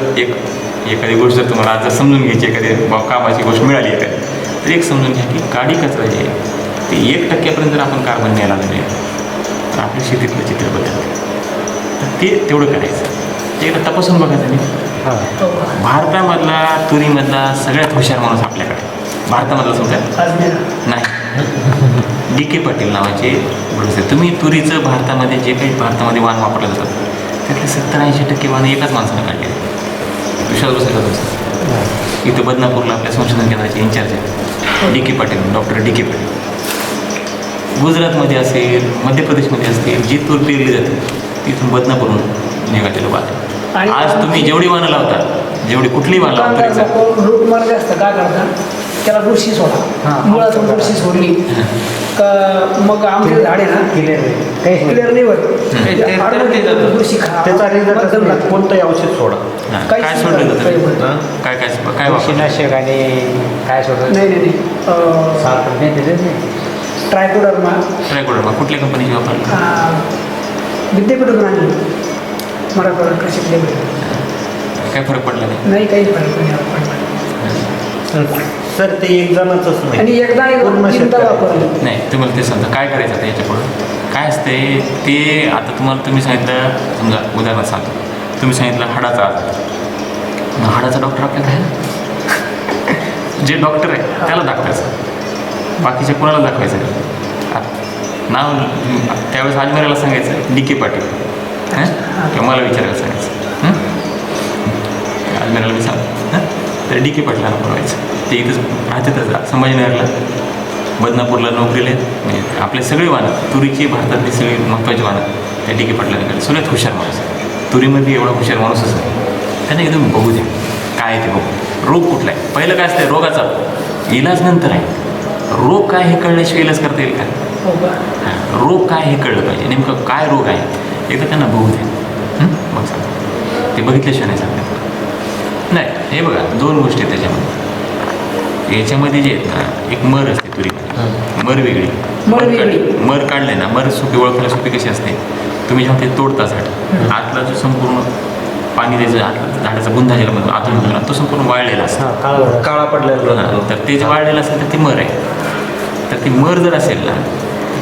एखादी गोष्ट जर तुम्हाला आज जर समजून घ्यायची, एखादी कामाची गोष्ट मिळाली आहे तर एक समजून घ्या की काडी कचरा जे आहे ते 1% जर आपण कार्बन न्यायला लागले तर आपल्या शेतीतलं चित्र बदलतं. तर ते तेवढं करायचं. ते एकदा तपासून बघायचं नाही. भारतामधला तुरीमधला सगळ्यात हुशार माणूस आपल्याकडे भारतामधला समजा नाही, DK पाटील नावाचे माणूस आहे. तुम्ही तुरीचं भारतामध्ये जे काही भारतामध्ये वाण वापरलं जातात त्यातले 70-80% वाण एकाच माणसानं काढले. विश्वास बसायचा तुमचा. इथं बदनापूरला आपल्या संशोधन केंद्राचे इन्चार्ज आहेत DK Patil, doctor DK Patil. गुजरातमध्ये असेल, मध्य प्रदेशमध्ये असतील, जी तूर पेरली जाते तिथून बदनापूरून निघालेलं वाण. आज तुम्ही जेवढी वाणं लावता, जेवढी कुठली वाण लावता रूट मार्ग असतं काय करतात त्याला बुरशी सोडा, मुळातून बुरशी सोडली का मग आमचे झाड आहे ना क्लिअर नाही होत. बुरशी खा त्याचा रिझल्ट कोणतंही औषध सोडा. काय सोडलं जातं, काय काय काय बुरशीनाशक आणि काय सोडलं नाही साखर नाही दिलं नाही. ट्रायकोडर्मा कुठल्या कंपनीची वापरली, विद्यापीठातून आणली मराठवाडा कृषी विद्यापीठ. काय फरक पडला नाही. नाही काही फरक नाही. सर ते एक जणांचंच नाही आणि एकदा चिंता वापरली नाही. तुम्हाला ते समजा काय करायचं आता याच्यापुढं काय असते ते. आता तुम्ही सांगितलं समजा उदाहरणार्थ सांगतो, तुम्ही सांगितलं हाडाचा आजार, मग हाडाचा डॉक्टर आपल्याला आहे ना, जे डॉक्टर आहे त्याला दाखवायचं, बाकीच्या कोणाला दाखवायचं नाही. नाव त्यावेळेस अजमेराला सांगायचं DK पाटील किंवा मला विचारायला सांगायचं अजमेराला मी सांगतो तर DK पाटलांना बोलवायचं. ते इथंच राहतातच संभाजीनगरला, बदनापूरला नोकरीला आहेत. म्हणजे आपले सगळे वाहनं तुरीची भारतातली सगळी महत्त्वाची वाहनं त्या DK पाटला निघाले. सगळ्यात हुशार माणूस तुरीमध्ये एवढा हुशार माणूस असेल त्यांना एकदम बघू द्या काय ते बघू. रोग कुठला आहे पहिलं काय असतं, रोगाचा इलाज नंतर आहे. रोग काय हे कळल्याशिवाय इलाज करता येईल का? रोग काय हे कळलं पाहिजे, नेमकं काय रोग आहे एकदा त्यांना बघू द्या. मग सांग ते बघितल्याशिवाय नाही सांगतात. हे बघा 2 गोष्टी आहेत त्याच्यामध्ये. याच्यामध्ये जे आहेत ना, एक मर असते तुरीमध्ये, मर वेगळी. मर वेगळी. मर काढले ना, मर सुकी ओळखायला सोपी कशी असते, तुम्ही जेव्हा ते तोडता झाड, आतला जो संपूर्ण पाणी त्याचं आतला झाडाचा बुंदा ज्याला म्हणतो आतून होतो ना, तो संपूर्ण वाळलेला असतो. काळा पडलेला. हां, तर ते जे वाळलेलं असेल तर ती मर आहे. तर ती मर जर असेल ना,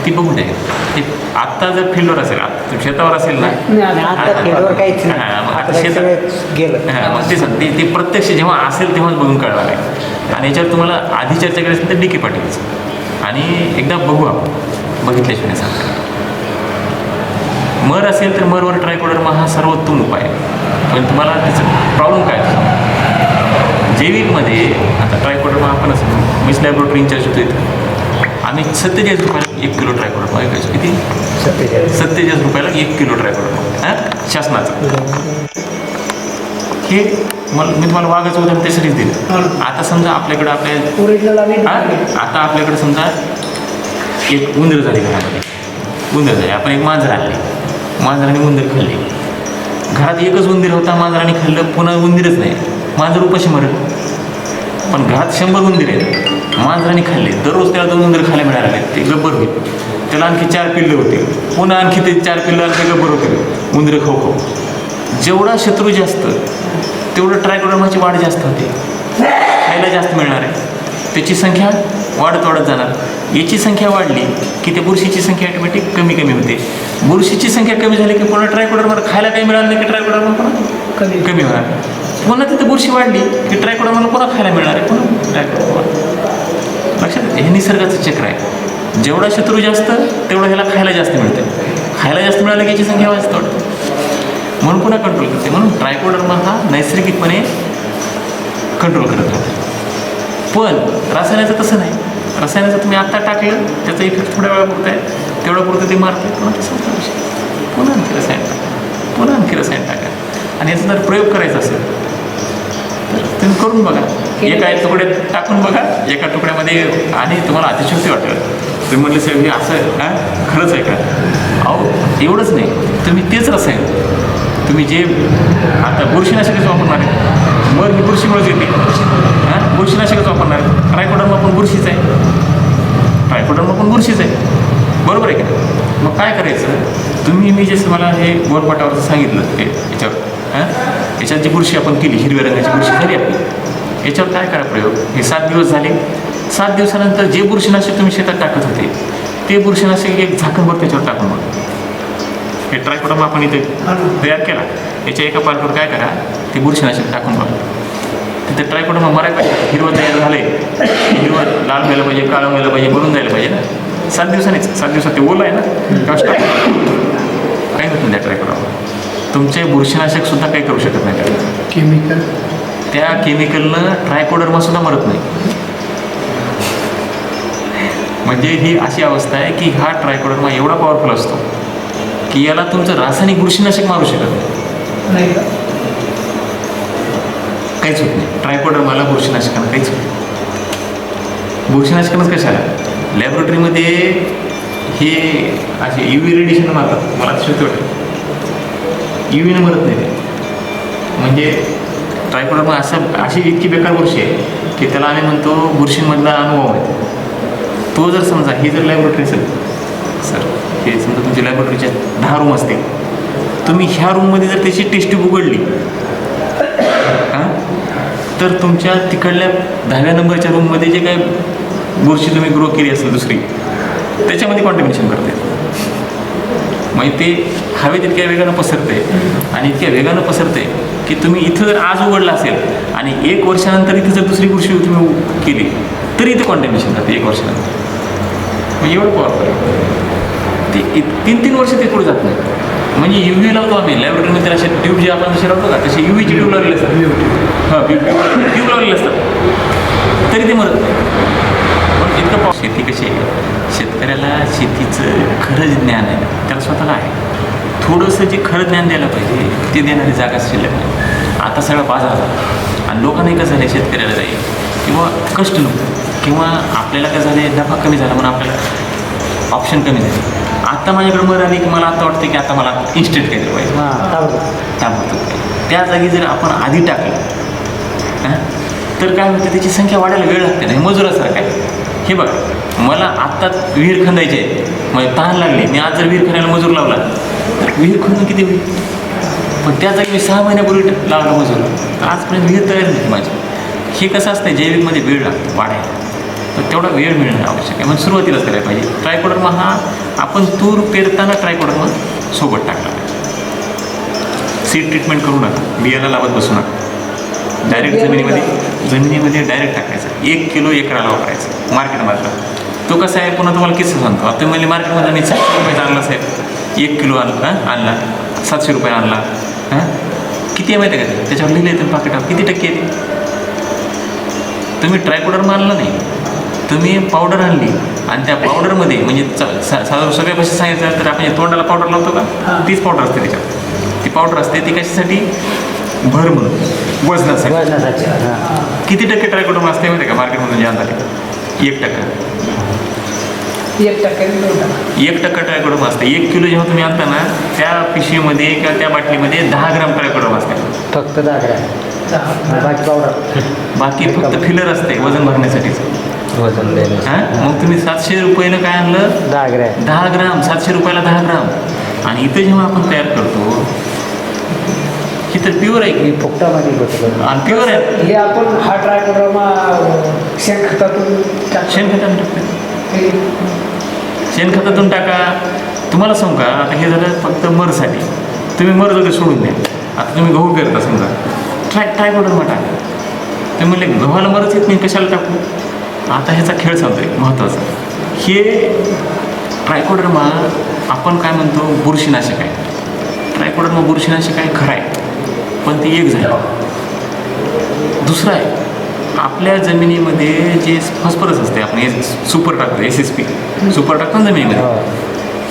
ती बघू द्या. ते आत्ता जर फील्डवर असेल, आता शेतावर असेल ना, आता फील्डवर काहीच नाही. हां, मग आता आता शेतात सगळं गेलं. हां, मग ते प्रत्यक्ष जेव्हा असेल तेव्हाच बघून कळणार आहे. आणि याच्यावर तुम्हाला आधी चर्चा करायची असेल तर डी के पाटीलचं, आणि एकदा बघू आपण, बघितल्याशिवाय सांगतो. मर असेल तर मरवर ट्रायकोडर्मा हा सर्वोत्तम उपाय आहे. पण तुम्हाला त्याचं प्रॉब्लेम काय आहे, जैविकमध्ये आता ट्रायकोडर्मा आपण असं मिस लॅबोरेटरी इन्चार्ज होतो इथं, आम्ही 47 रुपयाला 1 किलो ट्रायकोडर्मा विकायचो. किती? 47 रुपयाला 1 किलो ट्रायकोडर्मा, हां, शासनाचं. हे मी तुम्हाला वाघाचं उदाहरण त्यासाठीच दिलं. आता समजा आपल्याकडं ओरिजिनल आणि आता आपल्याकडे समजा एक उंदर झाली घरामध्ये, उंदर झाली, आपण एक मांजर आणली, मांजराने उंदर खाल्ली. घरात एकच उंदीर होता, मांजराने खाल्लं, पुन्हा उंदीरच नाही, मांजर उपाशी मरेल. पण घरात 100 उंदीर आहेत, मांजराने खाल्ले, दररोज त्याला 2 उंदीर खायला मिळाले, ते गब्बर होईल. त्याला आणखी 4 पिल्लं होते, पुन्हा आणखी ते 4 पिल्लं आणखी गब्बर होते, उंदीर खाऊ खाऊ. जेवढा शत्रू जास्त तेवढं ट्रायकोडर्माची वाढ जास्त होते, खायला जास्त मिळणार आहे, त्याची संख्या वाढत वाढत जाणार. याची संख्या वाढली की त्या बुरशीची संख्या ऑटोमॅटिक कमी कमी होते. बुरशीची संख्या कमी झाली की पुन्हा ट्रायकोडर्मा खायला काही मिळालं नाही की ट्रायकोडर्मा पुन्हा कमी होणार. पुन्हा तिथं बुरशी वाढली की ट्रायकोडर्माला पुन्हा खायला मिळणार आहे, पुन्हा ट्रायकोडर्मा. लक्षात, हे निसर्गाचं चक्र आहे. जेवढा शत्रू जास्त तेवढं ह्याला खायला जास्त मिळते, खायला जास्त मिळालं की याची संख्या वाढत वाढते, म्हणून पुन्हा कंट्रोल करते. म्हणून ट्रायकोडर्मा हा नैसर्गिकपणे कंट्रोल करत राहतो. पण रसायनाचं तसं नाही. रसायनाचं तुम्ही आत्ता टाकलं, त्याचा इफेक्ट थोड्या वेळापुरता आहे, तेवढ्या पुरतं ते मारते, पुन्हा तसंच विषय, पुन्हा आणखी रसायन टाका, पुन्हा आणखी रसायन टाका. आणि याचा जर प्रयोग करायचा असेल तर तुम्ही करून बघा, एका तुकड्यात टाकून बघा, एका तुकड्यामध्ये, आणि तुम्हाला अतिशयोक्ती वाटेल. तुम्ही म्हटलं साहेब हे असं हां खरंच आहे का? अहो एवढंच नाही, तुम्ही तेच रसायन तुम्ही जे आता बुरशीनाशकच वापरणार आहे, मर ही बुरशीमुळेच येते, हां बुरशीनाशकच वापरणार आहे. ट्रायकोडर्मा पण बुरशीच आहे, ट्रायकोडर्मा पण बुरशीच आहे, बरोबर आहे का? मग काय करायचं, तुम्ही मी जसं मला हे गोरपाटावरचं सांगितलं ते याच्यावर, हां याच्यात जी बुरशी आपण केली, हिरव्या रंगाची बुरशी झाली आपली, याच्यावर काय करा प्रयोग. हे 7 दिवस झाले, 7 दिवसानंतर जे बुरशीनाशक तुम्ही शेतात टाकत होते ते बुरशीनाशक एक झाकणभर त्याच्यावर टाकून बघा. हे ट्रायकोडर्मा आपण इथे तयार केला, याच्या एका पार्टवर काय करा, ते बुरशीनाशक टाकून बघा. तिथे ट्रायकोडर्मा मरायला पाहिजे, हिरवं तयार झालं आहे, हिरवं लाल व्हायला पाहिजे, काळं व्हायला पाहिजे, बनून जायला पाहिजे ना. 7 दिवसांनीच, 7 दिवसात ते ओलं आहे ना, काही होत नाही त्या ट्रायकोडर्मा. तुमचे बुरशीनाशकसुद्धा काही करू शकत नाही त्याला. केमिकल, त्या केमिकलनं ट्रायकोडर्मासुद्धा मरत नाही. म्हणजे ही अशी अवस्था आहे की हा ट्रायकोडर्मा एवढा पॉवरफुल असतो की याला तुमचं रासायनिक बुरशीनाशक मारू शकत नाही, काहीच होत नाही. ट्रायकोडर्माला बुरशीनाशकांना काहीच होत नाही. बुरशीनाशकांच कशाला, लॅबोरेटरीमध्ये हे असे UV रेडिएशन मारतात, मला शिकतो वाटतं UVनं मरत नाही ते. म्हणजे ट्रायकोडर्मा अशी इतकी बेकार बुरशी आहे की त्याला आम्ही म्हणतो बुरशींमधला अनुभव आहे. तो जर समजा ही जर लॅबोरेटरी असेल सर, हे समजा तुमच्या लॅबोरेटरीच्या 10 रूम असतील, तुम्ही ह्या रूममध्ये जर त्याची टेस्ट ट्यूब उघडली हां, तर तुमच्या तिकडल्या 10व्या नंबरच्या रूममध्ये जे काय बुरशी तुम्ही ग्रो केली असेल दुसरी, त्याच्यामध्ये कॉन्टॅमिनेशन करते. म्हणजे ते हवेत इतक्या वेगानं पसरते आणि इतक्या वेगानं पसरते की तुम्ही इथं जर आज उघडलं असेल आणि 1 वर्षानंतर इथं जर दुसरी बुरशी तुम्ही केली तरी इथे कॉन्टॅमिनेशन करते 1 वर्षानंतर. म्हणजे एवढं पॉवरफुल आहे ते. 3-3 वर्ष ते पुढे जात नाही. म्हणजे UV लावतो आम्ही लॅबोरेटरीमध्ये, असे ट्यूब जे आपण जसे लावतो का तसे UVची ट्यूब लावलेली असतात, हां ट्यूब लावलेले असतात, तरी ते मरत नाही. पण इतकं शेती कशी आहे, शेतकऱ्याला शेतीचं खरं ज्ञान आहे त्याला स्वतःला आहे. थोडंसं जे खरं ज्ञान द्यायला पाहिजे ते देणारी जागा शिल्लक नाही. आता सगळं बाजार झाला आणि लोकांनाही कसं झालं, शेतकऱ्याला जाईल किंवा कष्ट नको, किंवा आपल्याला काय झाले नफा कमी झाला म्हणून आपल्याला ऑप्शन कमी झाले. आता माझ्याकडे मर आली की मला आता वाटतं की आता मला इन्स्टंट काहीतरी पाहिजे, ताबडतोब. त्या जागी जर आपण आधी टाकलं हां तर काय होतं त्याची संख्या वाढायला वेळ लागते नाही मजुरासारखं आहे. हे बघा मला आत्ता विहीर खंदायची आहे म्हणजे तहान लागली मी आज जर विहीर खणायला मजूर लावला तर विहीर खणून किती होईल पण त्या जागी मी 6 महिन्यापूर्वी लावला मजूर तर आजपर्यंत विहीर तयार नाही माझी. हे कसं असतं जैविकमध्ये वेळ लागतो वाढायला तर तेवढा वेळ मिळणं आवश्यक आहे म्हणजे सुरुवातीलाच करायला पाहिजे. ट्रायकोडर्मा हा आपण तूर पेरताना ट्रायकोडर्मा सोबत टाकला सीड ट्रीटमेंट करू नका बियाला लावत बसू नका डायरेक्ट जमिनीमध्ये डायरेक्ट टाकायचं 1 किलो एकराला वापरायचं मार्केटमधला. तो कसा आहे पुन्हा तुम्हाला किस्सा सांगतो आता म्हणजे मार्केटमध्ये मी 700 रुपयाचा आणला साहेब 1 किलो आणला 700 रुपये आणला हां किती आहे माहिती आहे का त्याच्यावर लिहिलं येतं पाकिटावर किती टक्के येते. तुम्ही ट्रायकोडर्मा आणला नाही तुम्ही पावडर आणली आणि त्या पावडरमध्ये म्हणजे सगळ्या पैसे सांगितलं तर आपण तोंडाला पावडर लावतो का तीच पावडर असते त्याच्यात ती पावडर असते ती कशासाठी भर म्हणून वजनासाठी. किती टक्के ट्रायकोडर्मा असते माहिती आहे का मार्केटमधून जे आणतात 1%. 1% ट्रायकोडर्मा असते. 1 किलो जेव्हा तुम्ही आणता ना त्या पिशवीमध्ये किंवा त्या बाटलीमध्ये 10 ग्राम ट्रायकोडर्मा असते फक्त 10 ग्रॅम बाकी पावडर बाकी फक्त फिलर असते वजन भरण्यासाठीच वजन द्यायला. हां मग तुम्ही 700 रुपयानं काय आणलं 10 ग्राम 700 रुपयाला 10 ग्राम आणि इथं जेव्हा आपण तयार करतो ही तर प्युअर आहे की फुकटामध्ये बसलं आणि प्युअर आहे हे आपण हा ट्रायकोडर्मा शेणखतातून शेणखतातून टाकते शेणखतातून टाका. तुम्हाला सांगू का आता हे झालं फक्त मरसाठी तुम्ही मर जर सोडून द्या आता तुम्ही गहू करता समजा ट्रायकोडर्मा टाका तुम्ही म्हणले गव्हाला मरच येत नाही कशाला टाकू. आता ह्याचा खेळ सांगतोय महत्त्वाचा हे ट्रायकोडर्मा आपण काय म्हणतो बुरशीनाशक आहे. ट्रायकोडर्मा बुरशीनाशक आहे खरं आहे पण ते एक झालं. दुसरं आहे आपल्या जमिनीमध्ये जे फॉस्फरस असते आपण हे सुपर टाकतो SSP सुपर टाकतो ना जमिनीमध्ये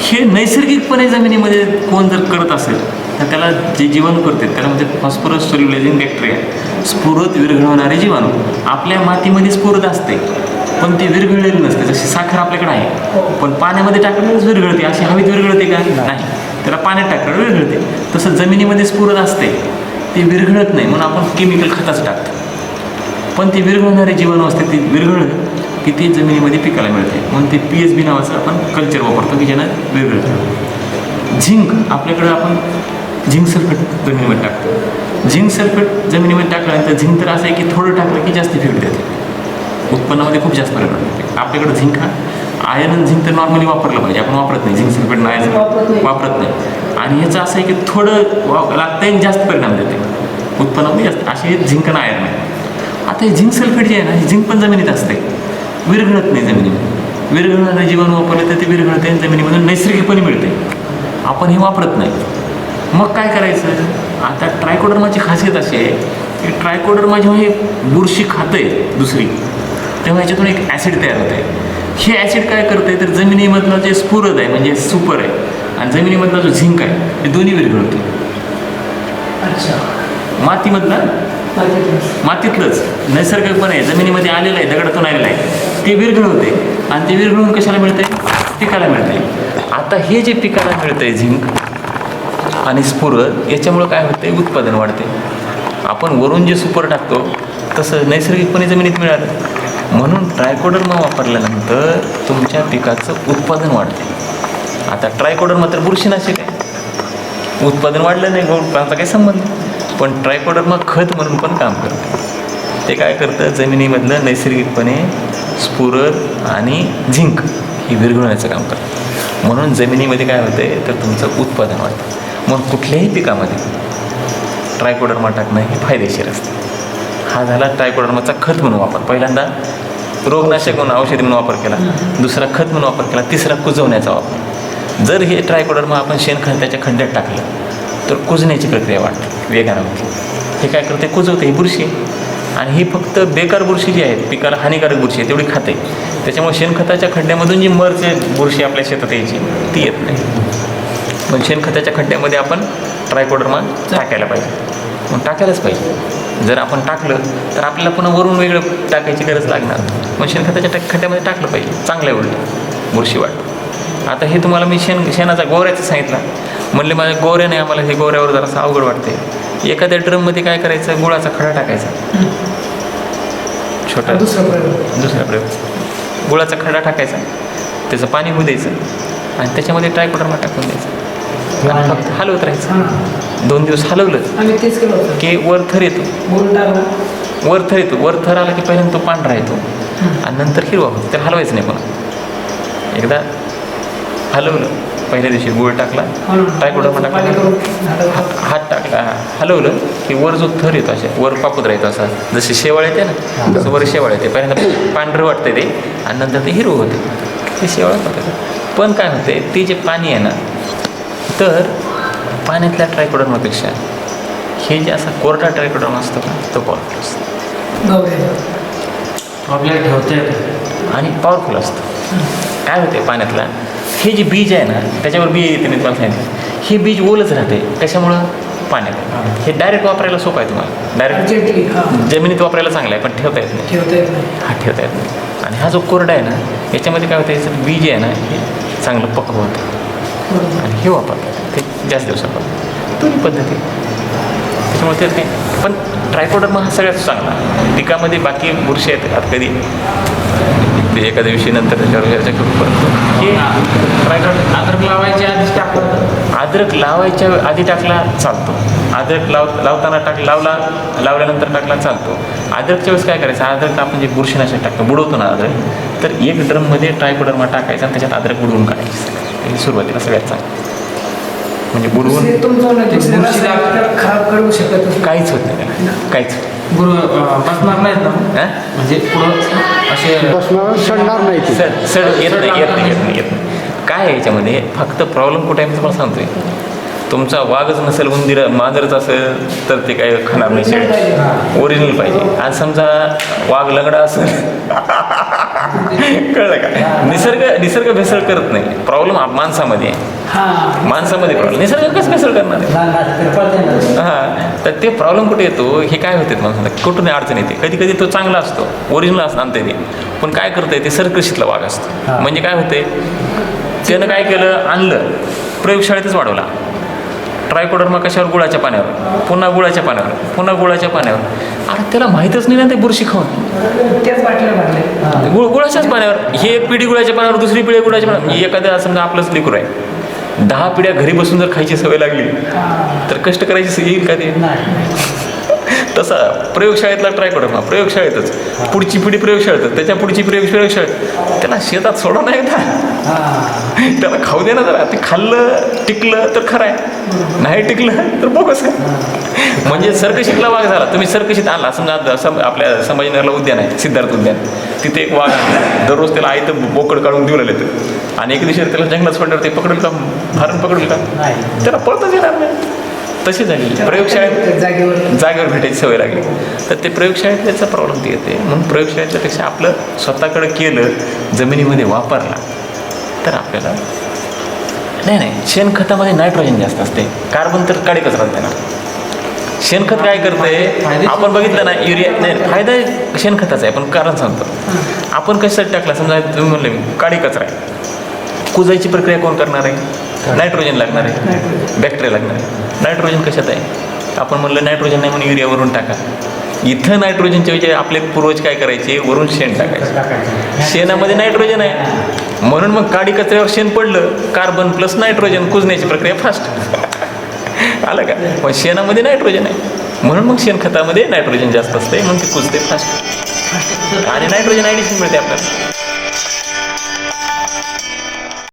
हे नैसर्गिकपणे जमिनीमध्ये कोण जर करत असेल तर त्याला जे जीवाणू करते त्याला म्हणजे फॉस्फरस सोल्युलायझिंग बॅक्टेरिया स्फुरत विरघळवणारे जीवाणू. आपल्या मातीमध्ये स्फुरत असते पण ते विरघळलेलं नसते जशी साखर आपल्याकडे आहे पण पाण्यामध्ये टाकल्यावरच विरघळते अशी हवेत विरघळते का नाही त्याला पाण्यात टाकल्यावर विरघळते. तसं जमिनीमध्ये स्फुरत असते ते विरघळत नाही म्हणून आपण केमिकल खताच टाकतो पण ते विरघळणारे जीवाणू असते ते विरघळलं की ते जमिनीमध्ये पिकाला मिळते म्हणून ते PSB नावाचं आपण कल्चर वापरतो की ज्यानं विरघळतं. झिंक आपल्याकडं आपण झिंक सल्फेट जमिनीमध्ये टाकतो. झिंक सल्फेट जमिनीमध्ये टाकल्यानंतर झिंक तर असं आहे की थोडं टाकलं की जास्त इफेक्ट देते उत्पन्नामध्ये खूप जास्त परिणाम होते. आपल्याकडं झिंक हा आयर्न आणि झिंक तर नॉर्मली वापरलं पाहिजे आपण वापरत नाही झिंक सल्फेट नाही वापरत नाही आणि ह्याचं असं आहे की थोडं लागतं आणि जास्त परिणाम देते उत्पन्नामध्ये जास्त असे झिंक आणि आयर्न आहे. आता हे झिंक सल्फेट जे आहे ना हे झिंक पण जमिनीत असते विरघळत नाही जमिनीमध्ये विरघळणारे जीवाणू वापरले तर ते विरघळते आणि जमिनीमधून नैसर्गिकपणे मिळते आपण हे वापरत नाही. मग काय करायचं आता ट्रायकोडर्माची खासियत अशी आहे की ट्रायकोडर्मा जेव्हा हे बुरशी खातं आहे दुसरी तेव्हा ह्याच्यातून एक ॲसिड तयार होतं आहे. हे ॲसिड काय करतं आहे तर जमिनीमधलं जे स्फुरद आहे म्हणजे सुपर आहे आणि जमिनीमधला जो झिंक आहे हे दोन्ही विरघळतो. अच्छा मातीमधला मातीतलंच नैसर्गिकपणे जमिनीमध्ये आलेलं आहे दगडातून आलेलं आहे ते विरघळवते आणि ते विरघळून कशाला मिळते पिकाला मिळते. आता हे जे पिकाला मिळतं आहे झिंक आणि स्फुरद याच्यामुळं काय होतं आहे उत्पादन वाढते. आपण वरून जे सुपर टाकतो तसं नैसर्गिकपणे जमिनीत मिळालं म्हणून ट्रायकोडर्मा वापरल्यानंतर तुमच्या पिकाचं उत्पादन वाढते. आता ट्रायकोडर्मा तर बुरशीनाशक आहे उत्पादन वाढलं नाही गहूचा काही संबंध नाही पण ट्रायकोडर्मा खत म्हणून पण काम करतं. ते काय करतं जमिनीमधलं नैसर्गिकपणे स्फुरद आणि झिंक ही विरघळण्याचं काम करतं म्हणून जमिनीमध्ये काय होतं आहे तर तुमचं उत्पादन वाढतं. मग कुठल्याही पिकामध्ये ट्रायकोडर्मा टाकणं हे फायदेशीर असतं. हा झाला ट्रायकोडर्माचा खत म्हणून वापर. पहिल्यांदा रोगनाशक म्हणून औषधी म्हणून वापर केला दुसरा खत म्हणून वापर केला तिसरा कुजवण्याचा वापर. जर हे ट्रायकोडर्मा आपण शेणखताच्या खड्ड्यात टाकलं तर कुजण्याची प्रक्रिया वाढते वेगानं होते. हे काय करते कुजवते ही बुरशी आणि ही फक्त बेकार बुरशी जी आहे पिकाला हानिकारक बुरशी आहे तेवढी खाते त्याच्यामुळे शेणखताच्या खड्ड्यामधून जी मरचे बुरशी आपल्या शेतात यायची ती येत नाही. पण शेणखताच्या खड्ड्यामध्ये आपण ट्रायकोडर्मा टाकायला पाहिजे मग टाकायलाच पाहिजे. जर आपण टाकलं तर आपल्याला पुन्हा वरून वेगळं टाकायची गरज लागणार मग शेणखताच्या खड्ड्यामध्ये टाकलं पाहिजे चांगलं आहे उलट बुरशी वाढ. आता हे तुम्हाला मी शेणाचा गोवऱ्याचं सांगितलं म्हणले माझ्या गोवऱ्या नाही आम्हाला हे गोवऱ्यावर जरासं अवघड वाटते. एखाद्या ड्रममध्ये काय करायचं गुळाचा खडा टाकायचा छोटा दुसरा प्रयोग दुसरा प्रयोग गुळाचा खडा टाकायचा, त्याचं पाणी होऊ द्यायचं आणि त्याच्यामध्ये ट्रायकोडर्मा टाकून द्यायचं आणि फक्त हलवत राहायचं. 2 दिवस हलवलं आम्ही तेच केलं होतं. की वर थर येतो, बोलून टाकलं. वर थर येतो, वर थर आला की पहिल्यांदा तो पांढरा येतो आणि नंतर हिरवा होतो. त्याला हलवायचं नाही पुन्हा. एकदा हलवलं, पहिल्या दिवशी गुळ टाकला, ट्रायकोडर्मा टाकला, हात टाकला, हलवलं की वर जो थर येतो असे वर पापुद्रा येतो असा, जशी शेवाळ येते ना तसं वर शेवाळ येते. पहिल्यांदा पांढरं वाटतं ते आणि नंतर ते हिरवं होते, ते शेवाळ होतं. पण काय होते, ते जे पाणी आहे ना, तर पाण्यातल्या ट्रायकोडर्मापेक्षा हे जे असा कोरडा ट्रायकोडर्मा असतो ना, तो पॉवरफुल असतो. आपल्याला ठेवता येतं आणि पॉवरफुल असतं. काय होते पाण्यातला हे जे बीज आहे ना, त्याच्यावर बी येते मी तुम्हाला सांगितलं, हे बीज ओलच राहते. कशामुळं? पाण्यात. हे डायरेक्ट वापरायला सोपं आहे तुम्हाला, डायरेक्ट जमिनीत वापरायला चांगलं आहे, पण ठेवता येत नाही. ठेवता येत नाही. आणि हा जो कोरडा आहे ना, याच्यामध्ये काय होतं, याचं बीज आहे ना, हे चांगलं पक्व होतं आणि हे वापरतात ते जास्त दिवस वापरतात. दोन्ही पद्धती त्याच्यामुळे ते काही. पण ट्रायकोडर्मा हा सगळ्यात चांगला. पिकामध्ये बाकी बुरशी येतात कधी ते एका दिवशीनंतर त्याच्यावर हे अद्रक लावायच्या आधीच टाकतात. अद्रक लावायच्या आधी टाकला चालतो, अद्रक लावताना लावल्यानंतर टाकला चालतो. अद्रकच्या वेळेस काय करायचं, अद्रक आपण जे बुरशीनाशक टाकतो, बुडवतो ना अद्रक, तर 1 ड्रममध्ये ट्रायकोडर्मा टाकायचा आणि त्याच्यात अद्रक बुडवून काढायची. सुरुवातीला सगळ्यात चांगलं म्हणजे बुडवून खराब करू शकत काहीच होत नाही त्याला, काहीच. बसणार नाहीत ना म्हणजे पुढं असे बसणार सडणार नाही ते. सड येत नाही. काय आहे याच्यामध्ये फक्त प्रॉब्लेम कुठे आहे मी तुम्हाला सांगतोय. तुमचा वाघच नसेल, उंदीर मांजरच असेल तर ते काय खाणार नाही. शेड ओरिजिनल पाहिजे. आज समजा वाघ लंगडा असेल कळलं का, निसर्ग भेसळ करत नाही. प्रॉब्लेम माणसामध्ये आहे, माणसामध्ये प्रॉब्लेम. निसर्ग कसं भेसळ करणार आहे? हां, तर ते प्रॉब्लेम कुठे येतो, हे काय होते माणसाला कुठून अडचण येते. कधी कधी तो चांगला असतो, ओरिजिनल असतं आणते ते, पण काय करतंय ते सरकशीतला वाघ असतो. म्हणजे काय होते, त्यानं काय केलं, आणलं प्रयोगशाळेतच वाढवला ट्रायकोडर्मा. कशावर? गुळाच्या पाण्यावर, पुन्हा गुळाच्या पाण्यावर, पुन्हा गुळाच्या पाण्यावर. अरे त्याला माहीतच नाही ना ते बुरशी खाऊन. त्याच बाटल्या भरले गुळाच्याच पाण्यावर. हे एक पिढी गुळाच्या पाण्यावर, दुसरी पिढी गुळाच्या पाण्यावर. एखाद्या समजा आपलंच लेकरू आहे, 10 पिढ्या घरी बसून जर खायची सवय लागली तर कष्ट करायची येईल का ते? तसा प्रयोगशाळेतला ट्रायकोडर्मा प्रयोगशाळेतच, पुढची पिढी प्रयोगशाळेतच, त्याच्या पुढची प्रयोगशाळेत. त्याला शेतात सोडा नाही का, त्याला खाऊ दे ना जरा. ते खाल्लं टिकलं तर खरं आहे, नाही टिकलं तर बोगस आहे. म्हणजे सर्कशीतला वाघ झाला. तुम्ही सर्कशीत आणला समजा, आपल्या संभाजीनगरला उद्यान आहे, सिद्धार्थ उद्यान, तिथे एक वाघ आणला. दररोज त्याला आयतं बोकड काढून देऊ लागले आणि एक दिवशी त्याला जंगलात सोडल्यावर ते पकडलं का, हरण पकडलं का, त्याला पळताच येणार नाही. तशी झाली प्रयोगशाळेत, जागेवर भेटायची सवय लागली. तर ते प्रयोगशाळेत त्याचा प्रॉब्लेम ते येते. म्हणून प्रयोगशाळेतल्यापेक्षा आपलं स्वतःकडे केलं, जमिनीमध्ये वापरला तर आपल्याला नाही. शेणखतामध्ये नायट्रोजन जास्त असते, कार्बन तर काडी कचरात देणार. शेणखत काय करतंय, आपण बघितलं ना, युरिया नाही, फायदा शेणखताचा आहे. पण कारण सांगतो, आपण कशासाठी टाकला, समजा तुम्ही म्हणले काडी कचरा आहे, कुजायची प्रक्रिया कोण करणार आहे? नायट्रोजन लागणार आहे, बॅक्टेरिया लागणार आहे. नायट्रोजन कशात आहे? आपण म्हणलं नायट्रोजन नाही म्हणून युरिया वरून टाका. इथं नायट्रोजनच्या विषयी आपले पूर्वज काय करायचे, वरून शेण टाकायचे. शेणामध्ये नायट्रोजन आहे म्हणून मग काडी कचऱ्यावर शेण पडलं, कार्बन प्लस नायट्रोजन, कुजण्याची प्रक्रिया फास्ट. आलं का? पण शेणामध्ये नायट्रोजन आहे म्हणून मग शेणखतामध्ये नायट्रोजन जास्त असते म्हणून ते कुजते फास्ट आणि नायट्रोजन ॲडिशन मिळते आपल्याला.